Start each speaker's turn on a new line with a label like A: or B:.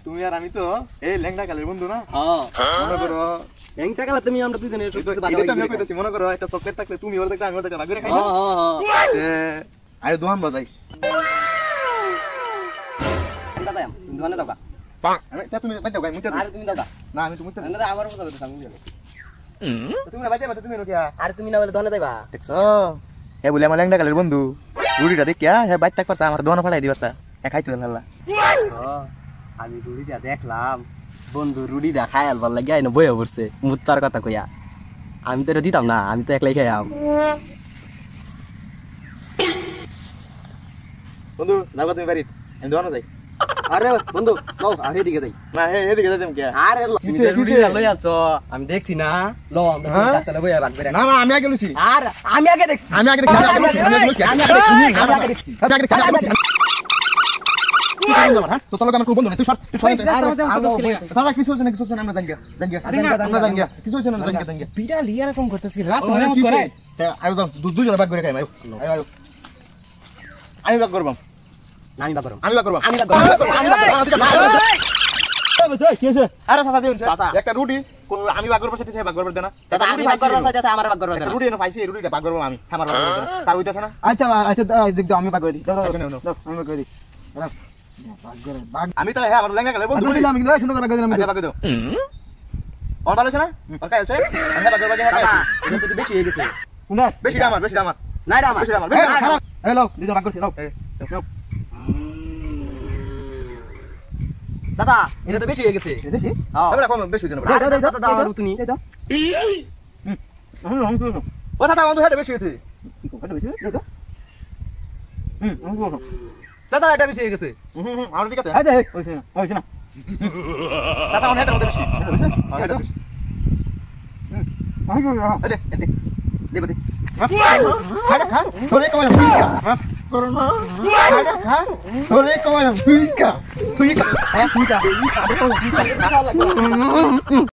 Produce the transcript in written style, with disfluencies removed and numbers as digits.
A: তুমি আর আমি তো এই ল্যাংড়া কালের বন্ধু না? মনে করো
B: ল্যাংটা কালা তুমি আমরা দুজনে
A: আমি কইতেছি, মনে করো একটা চকলেট থাকলে তুমি ওর একটা আমি ওর একটা ভাগ করে খাই না? আয় দোহান বাজাই।
B: তুমি দোকানে যাও
A: তুমি বাজাও গাই মুতে
B: আরে তুমি দাদা
A: না আমি তো মুতে
B: না আমার কথা বলতে আমি জানি
A: তুমি বাজাই বাজা তুমি রকিয়া
B: আরে তুমি না বলে দোকানে যাইবা
A: দেখছো হে বলে আমার ল্যাংড়া কালের বন্ধু রুটিটা দেখিয়া হে বাইতে করছে আমার দোকানে ফাড়াই দিবারছা খাইতে হল
B: আমি রুটিটা দেখলাম বন্ধু রুটিটা খায়াল ভাল লাগে আইনো বইয়া পড়ছে মুত্তার কথা কইয়া আমি তো এটা দিতাম না আমি তো একলাই খাইয়াম
A: বন্ধু যাবা তুমি বাড়ি আমি দোকানে যাই
B: আরে বন্ধু লও আগে দিকে যাই
A: না হে এদিকে যাইতাম কে
B: আরে তুমি তো রুটিটা লই আছো আমি দেখছি না লও আমরা তাহলে বইয়া ভাগ করে
A: না না আমি আগে লুছি
B: আর আমি আগে দেখছি
A: আমি আগে দেখছি আমি আগে দেখছি
B: আমি আগে দেখছি
A: তো চলো আমি বন্ধু না তুই সর সারা কিছু হচ্ছে না আমরা জানগা কিছু হচ্ছে না জানগা
B: পিটা লিয়া এরকম করতেছি রাস্তা মেরামত করে
A: আয় যাও দুইজন ভাগ করে খাই আয় আয় আমি ভাগ করব
B: আমি ভাগ করব
A: কি আছে আরে চাচা দিন
B: চাচা
A: একটা রুটি কোন আমি ভাগ করব সেটা ভাগ করব দেনা
B: চাচা আমি ভাগ করব চাচা আমার ভাগ করব না
A: রুটি এনে পাইছি রুটিটা ভাগ করব আমি আমার ভাগ করব তার হইতাছে না আচ্ছা দেখ দাও আমি ভাগ করে দিই দাও আমি ভাগ করে দিই আমি তাহলে হ্যাঁ আমার লেঙ্গা গেলে বন্ধু দিলাম কিন্তু শুনো করে দিলাম আমি ভাগ করে দাও অন ভালো আছে না আর কাই আছে আমি ভাগ করব
B: চাচা এটা তো বেশি হয়ে গেছে
A: শুনে বেশি আমার
B: না এটা আমার
A: হ্যালো দিদা ভাগ করছি নাও
B: চাচা এটা তো বেশি হয়ে গেছে
A: বেশি
B: হ্যাঁ
A: এবারে কম বেশি হইছে না
B: চাচা দাও আমার তুমি
A: দাও ও চাচা বন্ধু হেডে বেশি হইছে হেডে বেশি দাও
B: চাচা এটা বেশি হয়ে গেছে
A: আমার ঠিক আছে এই যে হইছে না চাচা আমার হেডে মধ্যে বেশি হেডে বেশি এই দে দে তোরে কমায় ফিকা করোনা তোরে কমায় ফিকা